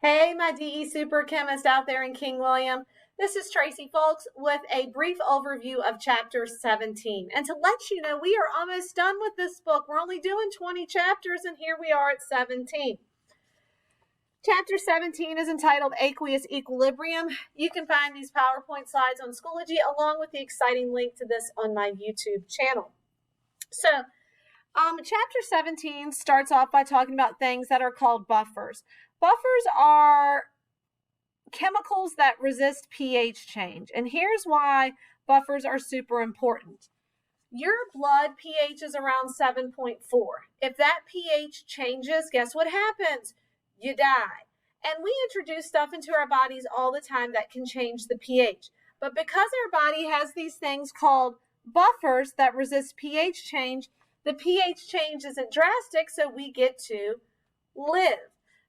Hey, my DE super chemist out there in King William. This is Tracy Folks with a brief overview of chapter 17. And to let you know, we are almost done with this book. We're only doing 20 chapters, and here we are at 17. Chapter 17 is entitled Aqueous Equilibrium. You can find these PowerPoint slides on Schoology along with the exciting link to this on my YouTube channel. So, chapter 17 starts off by talking about things that are called buffers. Buffers are chemicals that resist pH change. And here's why buffers are super important. Your blood pH is around 7.4. If that pH changes, guess what happens? You die. And we introduce stuff into our bodies all the time that can change the pH. But because our body has these things called buffers that resist pH change, the pH change isn't drastic, so we get to live.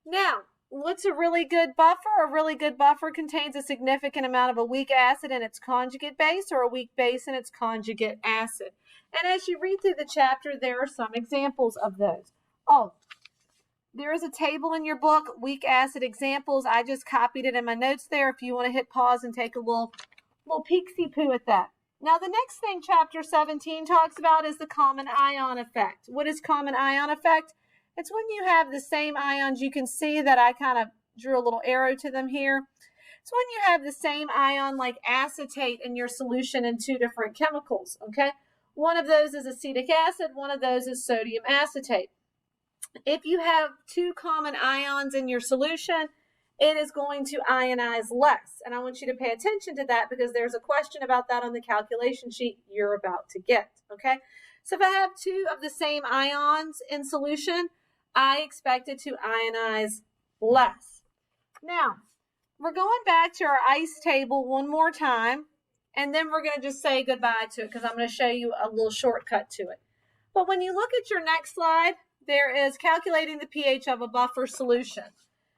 Now, what's a really good buffer? A really good buffer contains a significant amount of a weak acid in its conjugate base or a weak base in its conjugate acid. And as you read through the chapter, there are some examples of those. Oh, there is a table in your book, weak acid examples. I just copied it in my notes there if you want to hit pause and take a little peek-see-poo at that. Now, the next thing chapter 17 talks about is the common ion effect. What is common ion effect? It's when you have the same ions. You can see that I kind of drew a little arrow to them here. It's when you have the same ion like acetate in your solution in two different chemicals, okay? One of those is acetic acid, one of those is sodium acetate. If you have two common ions in your solution, it is going to ionize less. And I want you to pay attention to that because there's a question about that on the calculation sheet you're about to get, okay? So if I have two of the same ions in solution, I expect it to ionize less. Now, we're going back to our ice table one more time, and then we're going to just say goodbye to it because I'm going to show you a little shortcut to it. But when you look at your next slide, there is calculating the pH of a buffer solution.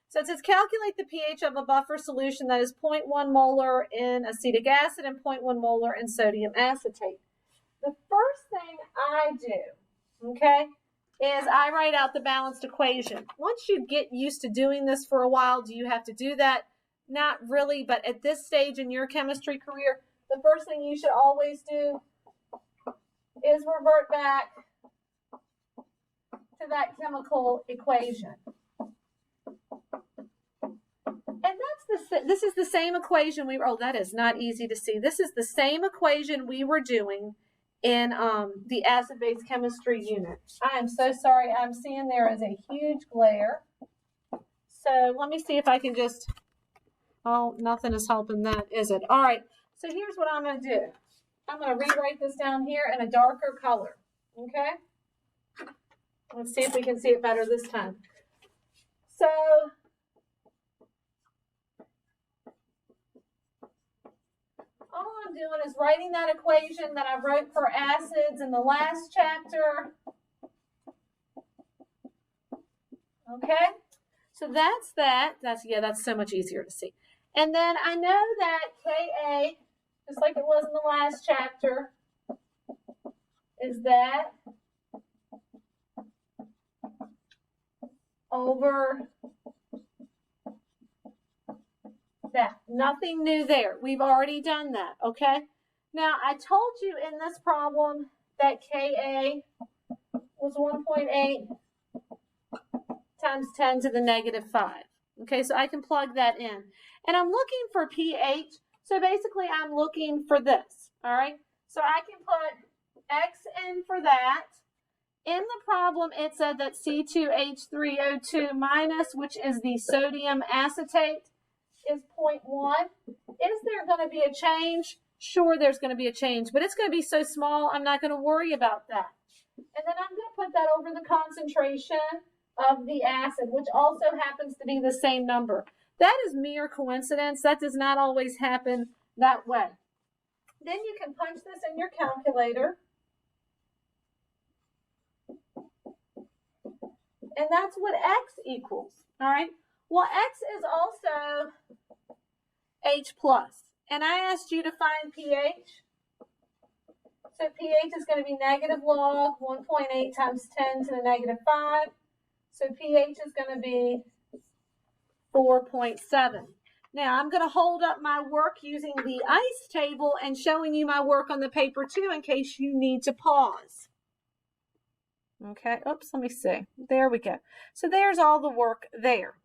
So it says calculate the pH of a buffer solution that is 0.1 molar in acetic acid and 0.1 molar in sodium acetate. The first thing I do, okay, is I write out the balanced equation. Once you get used to doing this for a while, do you have to do that? Not really, but at this stage in your chemistry career, the first thing you should always do is revert back to that chemical equation. And this is the same equation we were, oh, that is not easy to see. This is the same equation we were doing in the acid-base chemistry unit. I am so sorry. I'm seeing there is a huge glare. So let me see if I can just, oh, nothing is helping that, is it? All right, so here's what I'm going to do. I'm going to rewrite this down here in a darker color, okay? Let's see if we can see it better this time. So all I'm doing is writing that equation that I wrote for acids in the last chapter. Okay? So that's that. That's so much easier to see. And then I know that Ka, just like it was in the last chapter, is that over that. Nothing new there. We've already done that, okay? Now, I told you in this problem that Ka was 1.8 times 10 to the negative 5. Okay, so I can plug that in. And I'm looking for pH, so basically I'm looking for this, all right? So I can put X in for that. In the problem, it said that C2H3O2 minus, which is the sodium acetate, is 0.1. Is there going to be a change? Sure, there's going to be a change, but it's going to be so small, I'm not going to worry about that. And then I'm going to put that over the concentration of the acid, which also happens to be the same number. That is mere coincidence. That does not always happen that way. Then you can punch this in your calculator. And that's what X equals, all right? Well, X is also H plus. And I asked you to find pH. So pH is going to be negative log 1.8 times 10 to the negative 5. So pH is going to be 4.7. Now, I'm going to hold up my work using the ICE table and showing you my work on the paper too in case you need to pause. Okay, oops, let me see. There we go. So there's all the work there.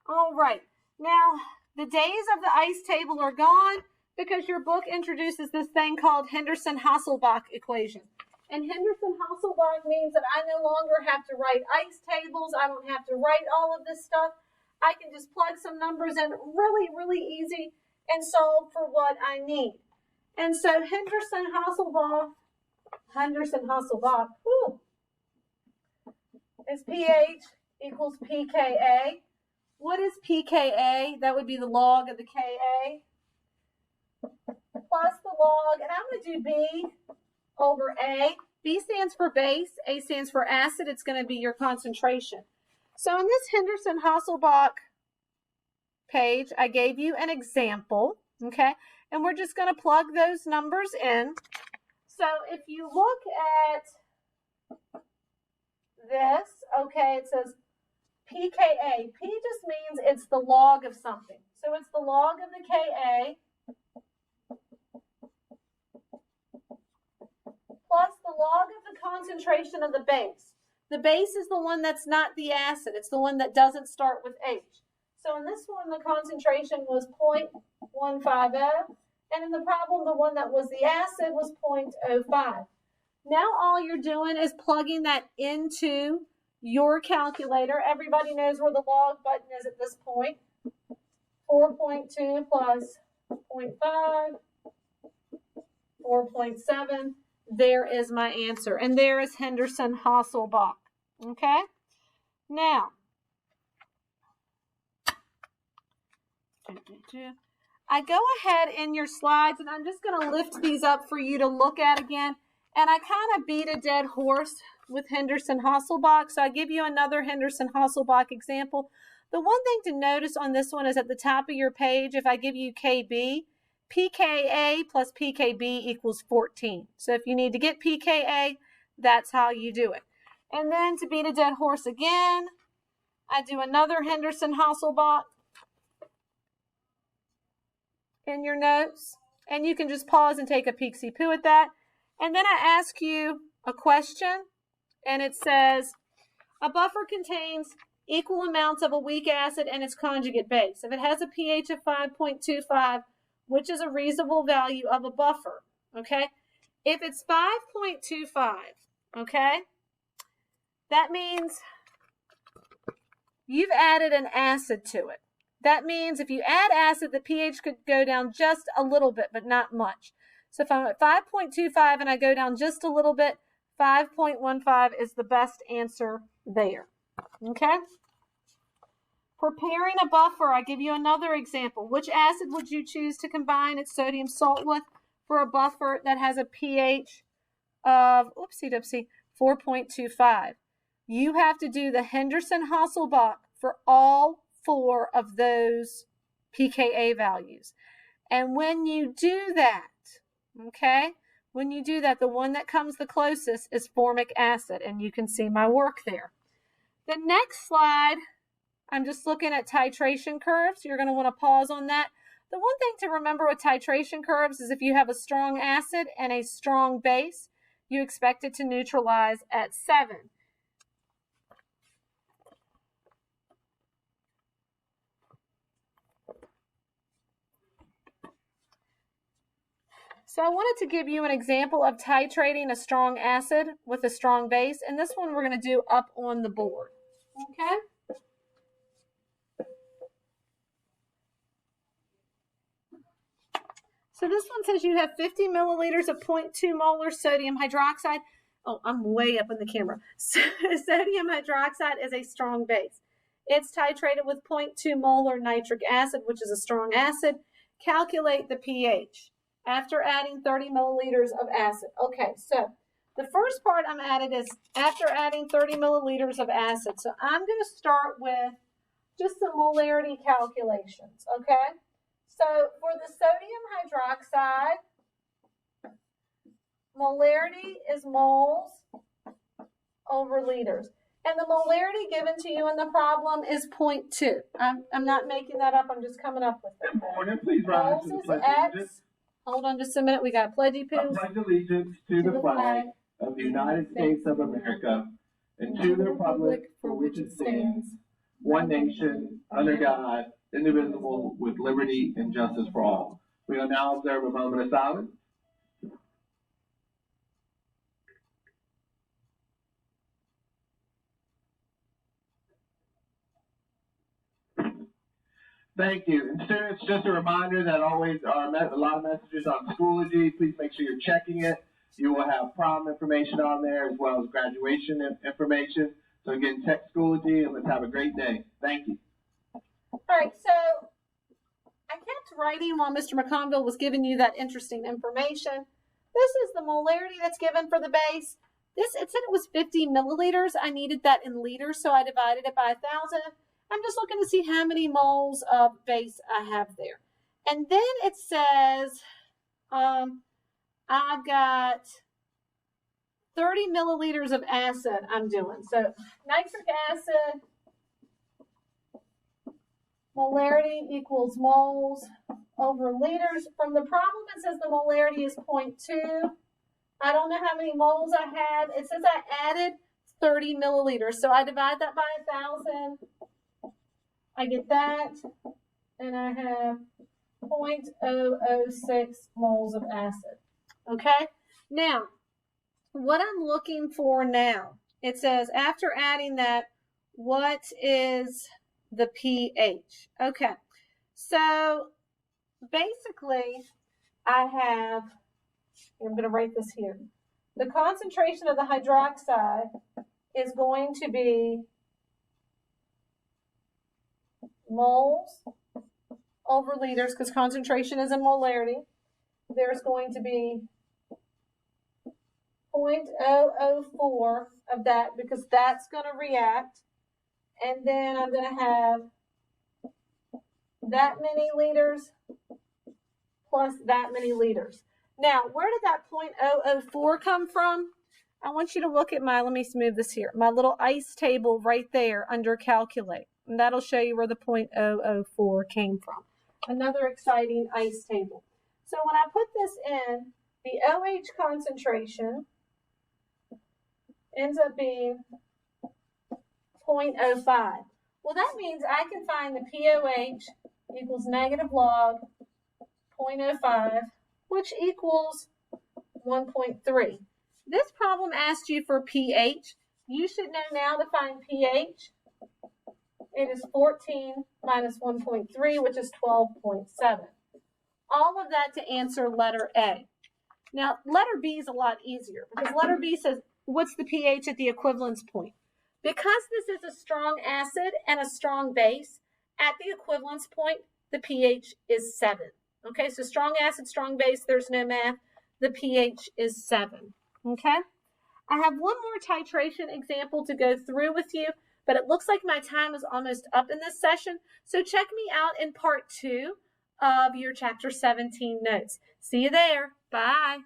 All right, now the days of the ICE table are gone because your book introduces this thing called Henderson Hasselbach equation. And Henderson Hasselbach means that I no longer have to write ICE tables. I don't have to write all of this stuff. I can just plug some numbers in really easy and solve for what I need. And so Henderson Hasselbach, is pH equals pKa. What is pKa? That would be the log of the Ka plus the log, and I'm going to do B over A. B stands for base, A stands for acid. It's going to be your concentration. So in this Henderson Hasselbach page, I gave you an example, okay? And we're just going to plug those numbers in. So if you look at this, okay, it says pKa. P just means it's the log of something. So it's the log of the Ka plus the log of the concentration of the base. The base is the one that's not the acid. It's the one that doesn't start with H. So in this one, the concentration was 0.150. And in the problem, the one that was the acid was 0.05. Now all you're doing is plugging that into your calculator. Everybody knows where the log button is at this point. 4.2 plus 0.5, 4.7. There is my answer. And there is Henderson Hasselbach. Okay? Now, I go ahead in your slides, and I'm just going to lift these up for you to look at again. And I kind of beat a dead horse with Henderson Hasselbach, so I give you another Henderson Hasselbach example. The one thing to notice on this one is at the top of your page, if I give you KB, pKa plus pKb equals 14. So if you need to get pKa, that's how you do it. And then to beat a dead horse again, I do another Henderson Hasselbach in your notes, and you can just pause and take a peek-see-poo at that. And then I ask you a question, and it says, a buffer contains equal amounts of a weak acid and its conjugate base. If it has a pH of 5.25, which is a reasonable value of a buffer, okay? If it's 5.25, okay, that means you've added an acid to it. That means if you add acid, the pH could go down just a little bit, but not much. So if I'm at 5.25 and I go down just a little bit, 5.15 is the best answer there. Okay? Preparing a buffer, I give you another example. Which acid would you choose to combine its sodium salt with for a buffer that has a pH of, 4.25? You have to do the Henderson Hasselbach for all 4 of those pKa values. And when you do that, okay, when you do that, the one that comes the closest is formic acid, and you can see my work there. The next slide, I'm just looking at titration curves. You're going to want to pause on that. The one thing to remember with titration curves is if you have a strong acid and a strong base, you expect it to neutralize at 7. So I wanted to give you an example of titrating a strong acid with a strong base, and this one we're going to do up on the board. Okay? So this one says you have 50 milliliters of 0.2 molar sodium hydroxide. Oh, I'm way up in the camera. So sodium hydroxide is a strong base. It's titrated with 0.2 molar nitric acid, which is a strong acid. Calculate the pH after adding 30 milliliters of acid. Okay, so the first part I'm added is after adding 30 milliliters of acid. So I'm going to start with just some molarity calculations, okay? So for the sodium hydroxide, molarity is moles over liters. And the molarity given to you in the problem is 0.2. I'm not making that up. I'm just coming up with it. Important, please rise to the pledge of allegiance. Hold on just a minute. We got pledgy pills. I pledge allegiance to the flag of the United States of America and to the republic for which it stands, one nation, under God, indivisible, with liberty and justice for all. We will now observe a moment of silence. Thank you. And students, just a reminder that always are a lot of messages on Schoology. Please make sure you're checking it. You will have prom information on there as well as graduation information. So again, check Schoology and let's have a great day. Thank you. All right, so I kept writing while Mr. McConville was giving you that interesting information. This is the molarity that's given for the base. It said it was 50 milliliters. I needed that in liters, so I divided it by 1,000. I'm just looking to see how many moles of base I have there. And then it says I've got 30 milliliters of acid I'm doing. So nitric acid, molarity equals moles over liters. From the problem, it says the molarity is 0.2. I don't know how many moles I have. It says I added 30 milliliters. So I divide that by 1,000. I get that, and I have 0.006 moles of acid. Okay? Now, what I'm looking for now, it says after adding that, what is the pH? Okay. So, basically, I'm going to write this here. The concentration of the hydroxide is going to be moles over liters, because concentration is in molarity. There's going to be 0.004 of that, because that's going to react. And then I'm going to have that many liters plus that many liters. Now, where did that 0.004 come from? I want you to look at let me smooth this here, my little ICE table right there under calculate. And that'll show you where the 0.004 came from. Another exciting ICE table. So when I put this in, the OH concentration ends up being 0.05. Well, that means I can find the POH equals negative log 0.05, which equals 1.3. This problem asked you for pH. You should know now to find pH. It is 14 minus 1.3, which is 12.7. All of that to answer letter A. Now, letter B is a lot easier, because letter B says, what's the pH at the equivalence point? Because this is a strong acid and a strong base, at the equivalence point, the pH is 7. Okay, so strong acid, strong base, there's no math. The pH is 7. Okay? I have one more titration example to go through with you, but it looks like my time is almost up in this session. So check me out in part 2 of your chapter 17 notes. See you there. Bye.